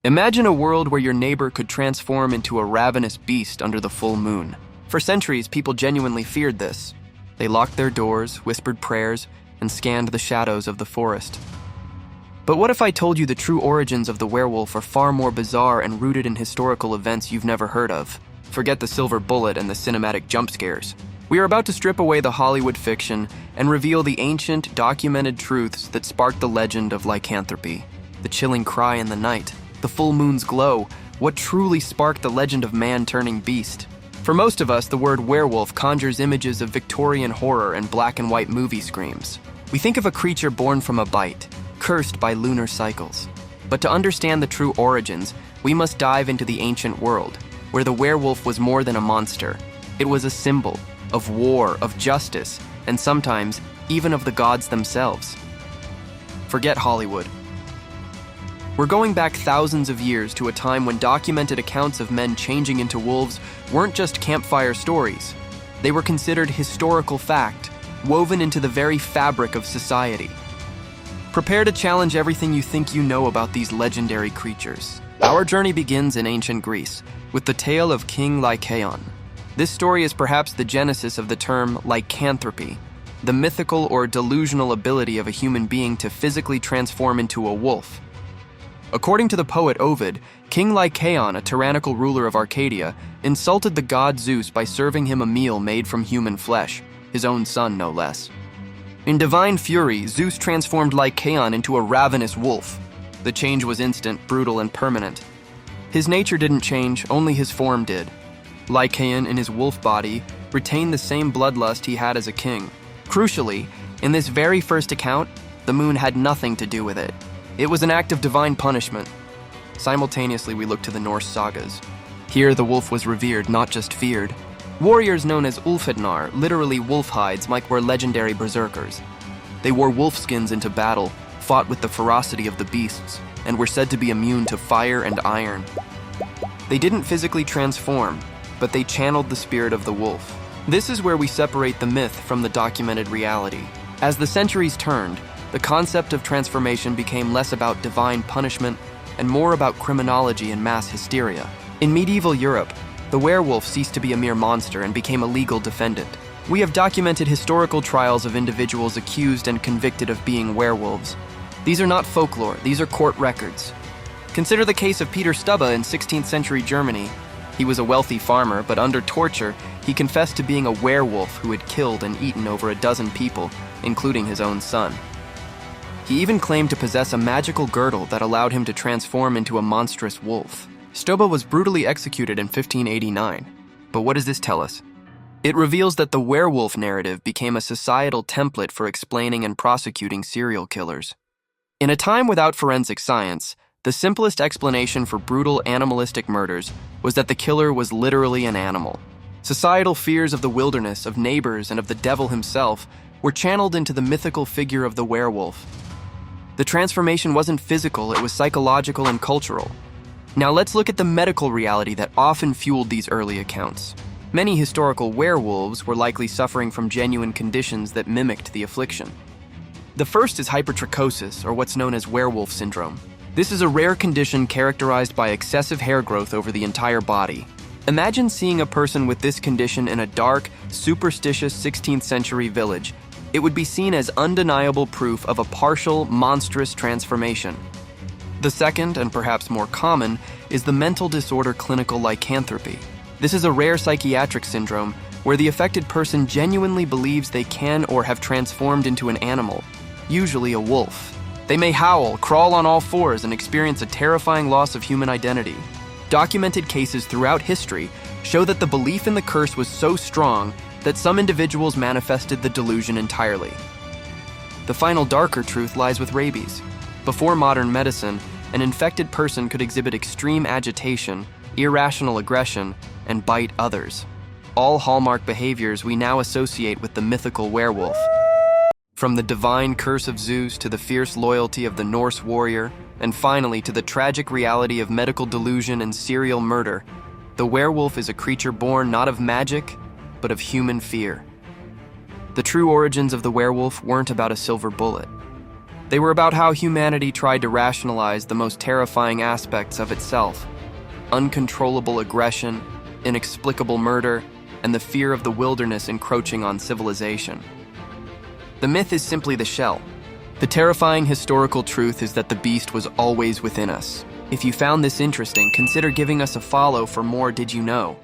Imagine a world where your neighbor could transform into a ravenous beast under the full moon. For centuries, people genuinely feared this. They locked their doors, whispered prayers, and scanned the shadows of the forest. But what if I told you the true origins of the werewolf are far more bizarre and rooted in historical events you've never heard of? Forget the silver bullet and the cinematic jump scares. We are about to strip away the Hollywood fiction and reveal the ancient, documented truths that sparked the legend of lycanthropy. The chilling cry in the night, the full moon's glow, what truly sparked the legend of man turning beast. For most of us, the word werewolf conjures images of Victorian horror and black and white movie screams. We think of a creature born from a bite, cursed by lunar cycles. But to understand the true origins, we must dive into the ancient world, where the werewolf was more than a monster. It was a symbol of war, of justice, and sometimes even of the gods themselves. Forget Hollywood. We're going back thousands of years to a time when documented accounts of men changing into wolves weren't just campfire stories. They were considered historical fact, woven into the very fabric of society. Prepare to challenge everything you think you know about these legendary creatures. Our journey begins in ancient Greece, with the tale of King Lycaon. This story is perhaps the genesis of the term lycanthropy, the mythical or delusional ability of a human being to physically transform into a wolf. According to the poet Ovid, King Lycaon, a tyrannical ruler of Arcadia, insulted the god Zeus by serving him a meal made from human flesh, his own son no less. In divine fury, Zeus transformed Lycaon into a ravenous wolf. The change was instant, brutal, and permanent. His nature didn't change, only his form did. Lycaon, in his wolf body, retained the same bloodlust he had as a king. Crucially, in this very first account, the moon had nothing to do with it. It was an act of divine punishment. Simultaneously, we look to the Norse sagas. Here, the wolf was revered, not just feared. Warriors known as Ulfhednar, literally wolf hides, were legendary berserkers. They wore wolf skins into battle, fought with the ferocity of the beasts, and were said to be immune to fire and iron. They didn't physically transform, but they channeled the spirit of the wolf. This is where we separate the myth from the documented reality. As the centuries turned, the concept of transformation became less about divine punishment and more about criminology and mass hysteria. In medieval Europe, the werewolf ceased to be a mere monster and became a legal defendant. We have documented historical trials of individuals accused and convicted of being werewolves. These are not folklore, these are court records. Consider the case of Peter Stubbe in 16th century Germany. He was a wealthy farmer, but under torture, he confessed to being a werewolf who had killed and eaten over a dozen people, including his own son. He even claimed to possess a magical girdle that allowed him to transform into a monstrous wolf. Stubbe was brutally executed in 1589. But what does this tell us? It reveals that the werewolf narrative became a societal template for explaining and prosecuting serial killers. In a time without forensic science, the simplest explanation for brutal animalistic murders was that the killer was literally an animal. Societal fears of the wilderness, of neighbors, and of the devil himself were channeled into the mythical figure of the werewolf. The transformation wasn't physical, it was psychological and cultural. Now let's look at the medical reality that often fueled these early accounts. Many historical werewolves were likely suffering from genuine conditions that mimicked the affliction. The first is hypertrichosis, or what's known as werewolf syndrome. This is a rare condition characterized by excessive hair growth over the entire body. Imagine seeing a person with this condition in a dark, superstitious 16th century village. It would be seen as undeniable proof of a partial, monstrous transformation. The second, and perhaps more common, is the mental disorder clinical lycanthropy. This is a rare psychiatric syndrome where the affected person genuinely believes they can or have transformed into an animal, usually a wolf. They may howl, crawl on all fours, and experience a terrifying loss of human identity. Documented cases throughout history show that the belief in the curse was so strong that some individuals manifested the delusion entirely. The final darker truth lies with rabies. Before modern medicine, an infected person could exhibit extreme agitation, irrational aggression, and bite others. All hallmark behaviors we now associate with the mythical werewolf. From the divine curse of Zeus to the fierce loyalty of the Norse warrior, and finally to the tragic reality of medical delusion and serial murder, the werewolf is a creature born not of magic, but of human fear. The true origins of the werewolf weren't about a silver bullet. They were about how humanity tried to rationalize the most terrifying aspects of itself: uncontrollable aggression, inexplicable murder, and the fear of the wilderness encroaching on civilization. The myth is simply the shell. The terrifying historical truth is that the beast was always within us. If you found this interesting, consider giving us a follow for more Did You Know?